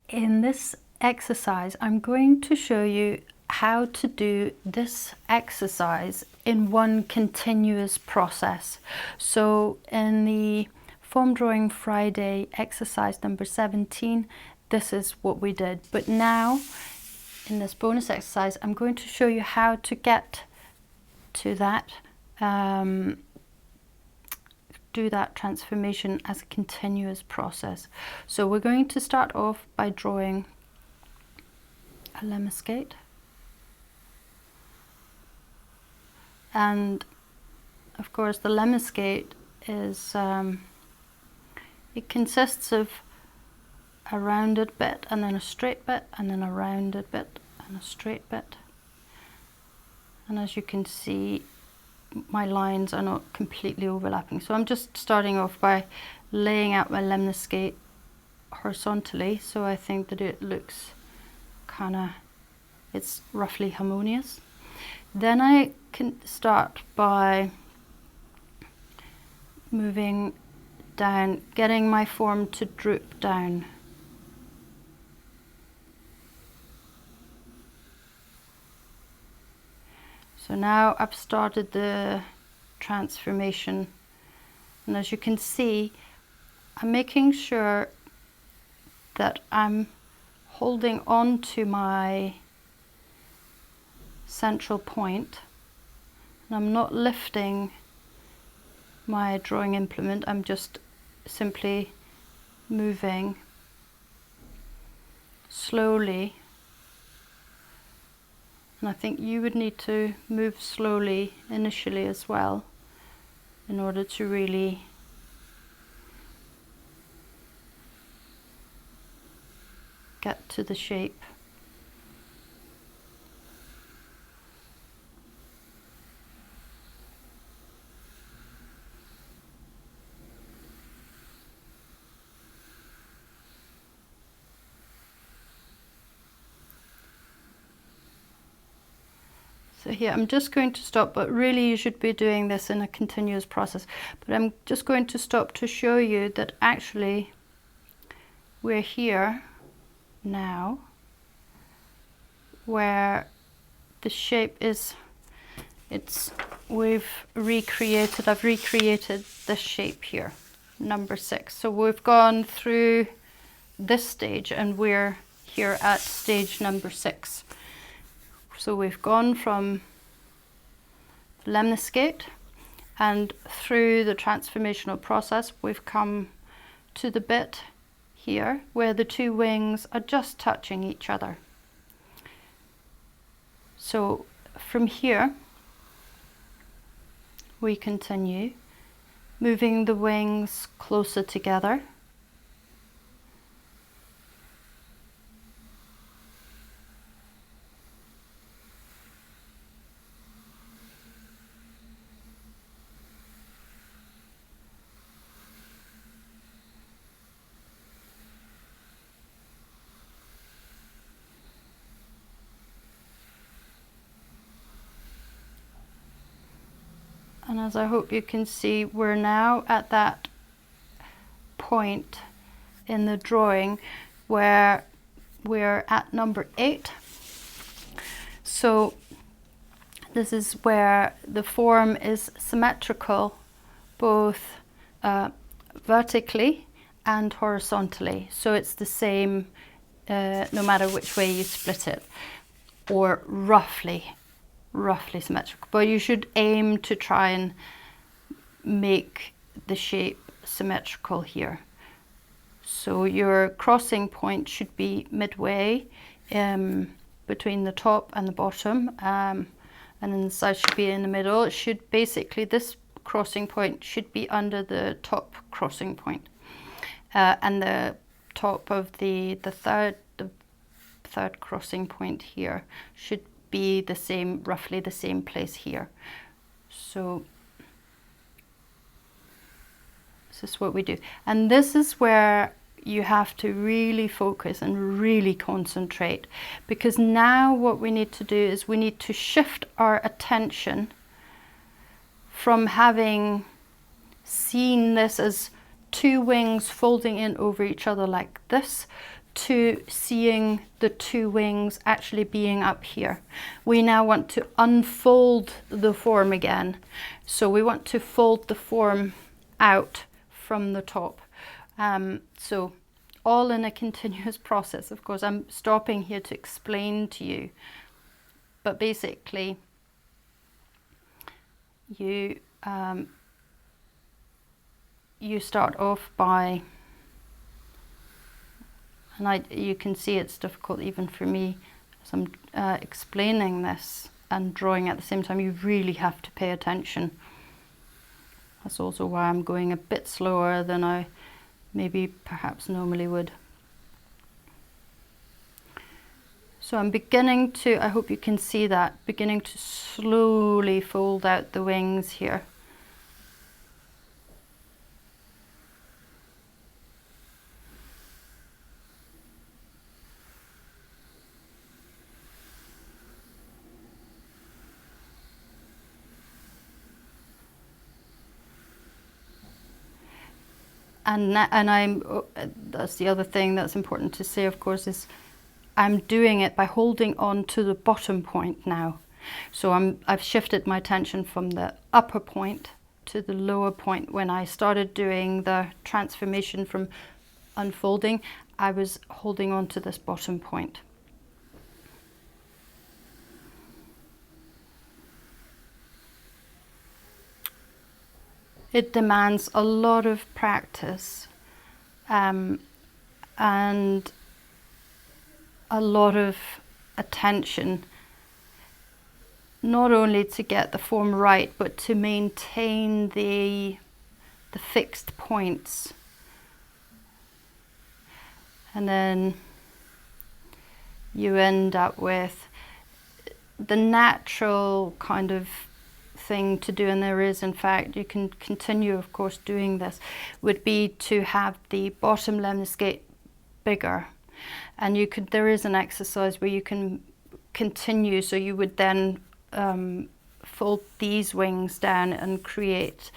In this exercise, I'm going to show you how to do this exercise in one continuous process. So in the Form Drawing Friday exercise number 17, this is what we did. But now, in this bonus exercise, I'm going to show you how to get to that, do that transformation as a continuous process. So we're going to start off by drawing a lemniscate, and of course the lemniscate is it consists of a rounded bit and then a straight bit and then a rounded bit and a straight bit, and as you can see my lines are not completely overlapping. So I'm just starting off by laying out my lemniscate horizontally, so I think that it looks it's roughly harmonious. Then I can start by moving down, getting my form to droop down. So now I've started the transformation, and as you can see, I'm making sure that I'm holding on to my central point, and I'm not lifting my drawing implement. I'm just simply moving slowly. And I think you would need to move slowly initially as well in order to really get to the shape. So here I'm just going to stop, but really you should be doing this in a continuous process. But I'm just going to stop to show you that actually we're here now where the shape is, I've recreated this shape here, number 6. So we've gone through this stage and we're here at stage number 6. So we've gone from lemniscate and through the transformational process, we've come to the bit here where the two wings are just touching each other. So from here, we continue moving the wings closer together. And as I hope you can see, we're now at that point in the drawing where we're at number 8. So this is where the form is symmetrical, both vertically and horizontally. So it's the same no matter which way you split it, or roughly symmetrical, but you should aim to try and make the shape symmetrical here. So your crossing point should be midway between the top and the bottom, and then the side should be in the middle. It should basically, this crossing point should be under the top crossing point, and the top of the third crossing point here should be the same, roughly the same place here. So this is what we do, and this is where you have to really focus and really concentrate, because now what we need to do is we need to shift our attention from having seen this as two wings folding in over each other like this, to seeing the two wings actually being up here. We now want to unfold the form again. So we want to fold the form out from the top. So all in a continuous process. Of course, I'm stopping here to explain to you, but basically you start off by, and you can see it's difficult even for me as I'm explaining this and drawing at the same time. You really have to pay attention. That's also why I'm going a bit slower than I maybe perhaps normally would. So I'm beginning to, I hope you can see that, beginning to slowly fold out the wings here. And that's the other thing that's important to say, of course, is I'm doing it by holding on to the bottom point now. So I've shifted my attention from the upper point to the lower point. When I started doing the transformation from unfolding, I was holding on to this bottom point. It demands a lot of practice and a lot of attention, not only to get the form right, but to maintain the fixed points. And then you end up with the natural kind of thing to do, and there is, in fact, you can continue, of course, doing this, would be to have the bottom lemniscate bigger. And you could, there is an exercise where you can continue, so you would then fold these wings down and create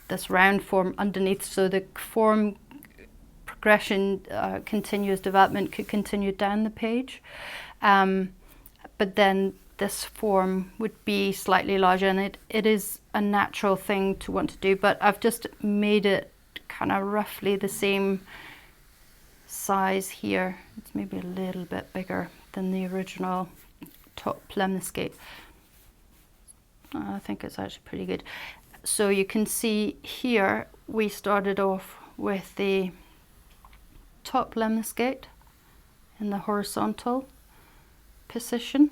this round form underneath, so the form progression, continuous development could continue down the page. But then this form would be slightly larger, and it is a natural thing to want to do, but I've just made it kind of roughly the same size here. It's maybe a little bit bigger than the original top lemniscate. I think it's actually pretty good. So you can see here we started off with the top lemniscate in the horizontal position,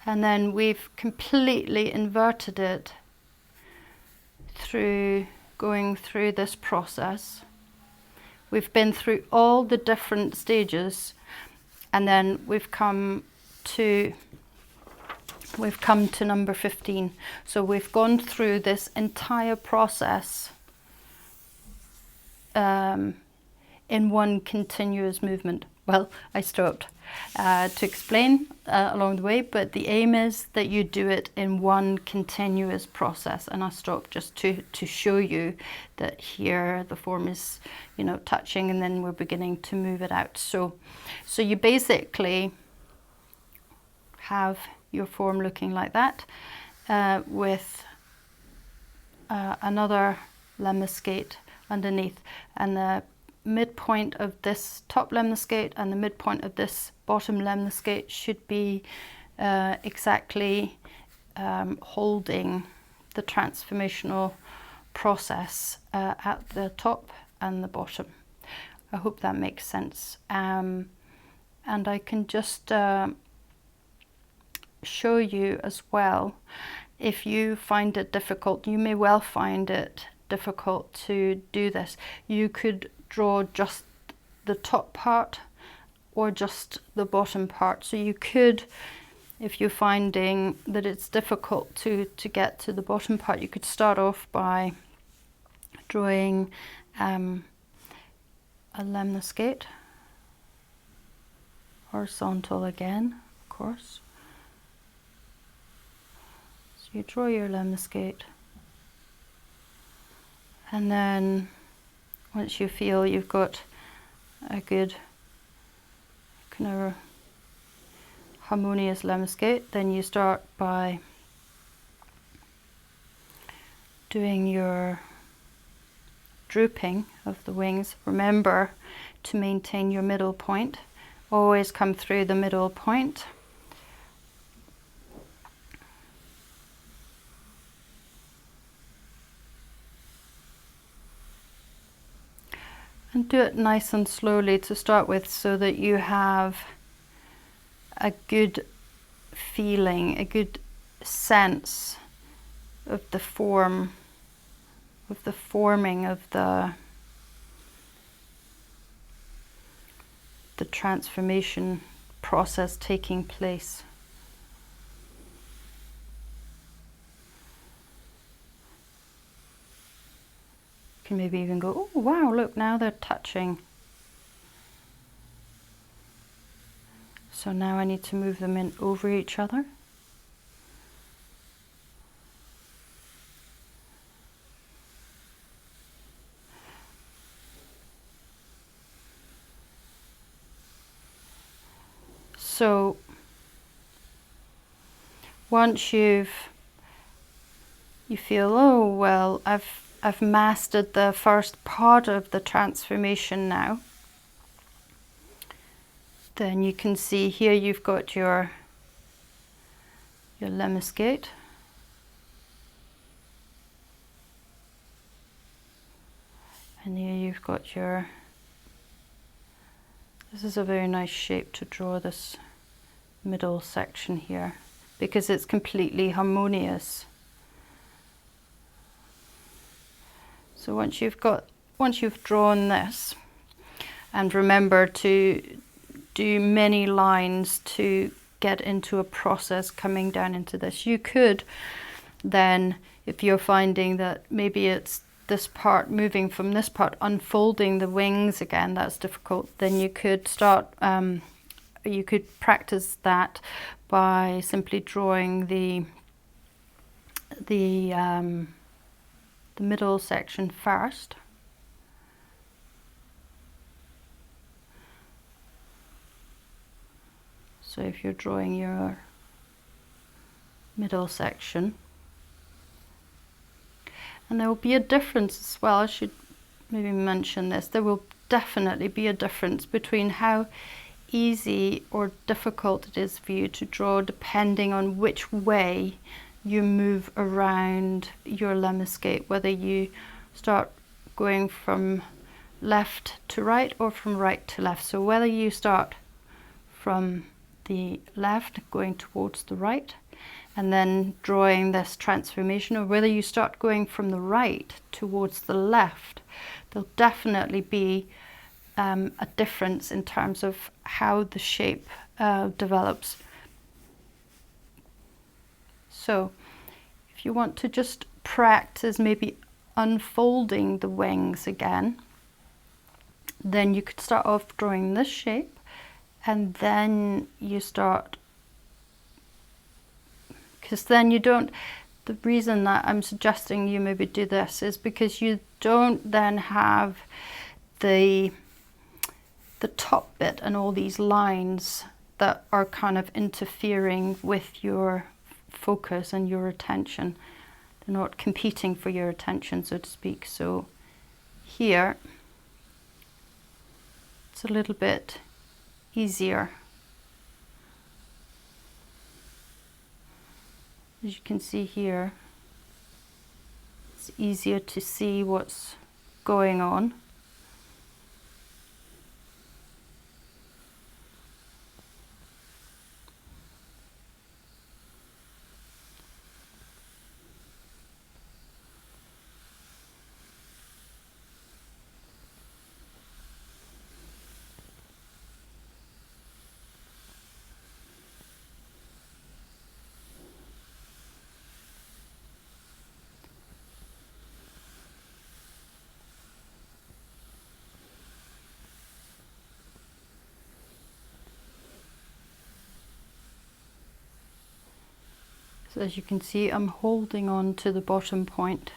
and then we've completely inverted it through going through this process. We've been through all the different stages, and then we've come to number 15. So we've gone through this entire process in one continuous movement. Well, I stopped to explain along the way, but the aim is that you do it in one continuous process, and I stopped just to show you that here the form is, you know, touching, and then we're beginning to move it out. So you basically have your form looking like that, with another lemniscate underneath, and the midpoint of this top lemniscate and the midpoint of this bottom lemniscate should be exactly holding the transformational process at the top and the bottom. I hope that makes sense. And I can just show you as well, if you find it difficult, you may well find it difficult to do this. You could draw just the top part or just the bottom part. So you could, if you're finding that it's difficult to get to the bottom part, you could start off by drawing a lemniscate, horizontal again, of course. So you draw your lemniscate, and then once you feel you've got a good kind of harmonious lemniscate, then you start by doing your drooping of the wings. Remember to maintain your middle point. Always come through the middle point. And do it nice and slowly to start with, so that you have a good feeling, a good sense of the form, of the forming of the transformation process taking place. You can maybe even go, oh wow, look, now they're touching. So now I need to move them in over each other. So once you feel, oh well, I've mastered the first part of the transformation now, then you can see here you've got your lemniscate. And here you've got your, this is a very nice shape to draw this middle section here, because it's completely harmonious. So once you've drawn this, and remember to do many lines to get into a process coming down into this. You could then, if you're finding that maybe it's this part moving from this part, unfolding the wings again, that's difficult, then you could start, you could practice that by simply drawing the middle section first. So if you're drawing your middle section, and there will be a difference as well, I should maybe mention this, there will definitely be a difference between how easy or difficult it is for you to draw depending on which way you move around your lemniscate, whether you start going from left to right or from right to left. So whether you start from the left going towards the right and then drawing this transformation, or whether you start going from the right towards the left, there'll definitely be a difference in terms of how the shape develops. So if you want to just practice maybe unfolding the wings again, then you could start off drawing this shape, and then you start, because then you don't, the reason that I'm suggesting you maybe do this is because you don't then have the top bit and all these lines that are kind of interfering with your focus and your attention. They're not competing for your attention, so to speak. So here it's a little bit easier. As you can see here, it's easier to see what's going on. So as you can see, I'm holding on to the bottom point,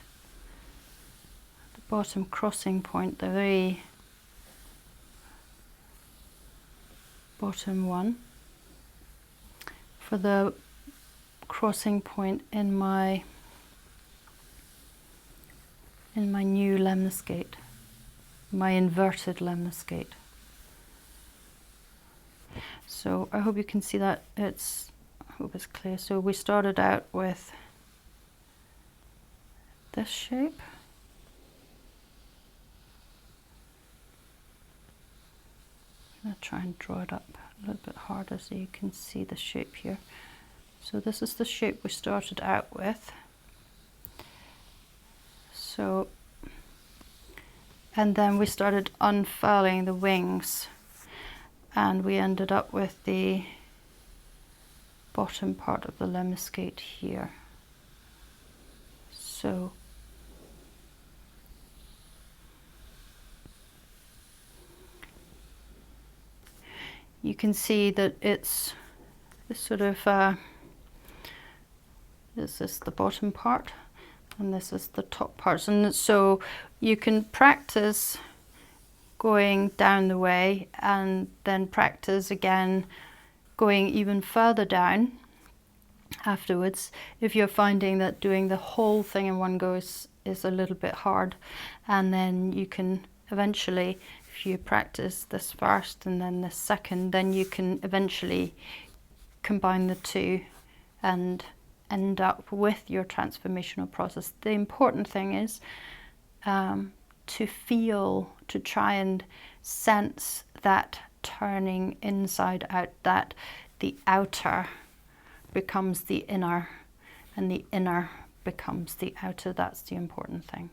the bottom crossing point, the very bottom one for the crossing point in my new lemniscate, my inverted lemniscate. So I hope you can see that. I hope it's clear. So we started out with this shape. I'm going to try and draw it up a little bit harder so you can see the shape here. So this is the shape we started out with. So, and then we started unfurling the wings, and we ended up with the bottom part of the lemniscate here. So you can see that it's this sort of this is the bottom part and this is the top part, and so you can practice going down the way and then practice again going even further down afterwards if you're finding that doing the whole thing in one go is a little bit hard. And then you can eventually, if you practice this first and then this second, then you can eventually combine the two and end up with your transformational process. The important thing is to feel, to try and sense that turning inside out, that the outer becomes the inner and the inner becomes the outer. That's the important thing.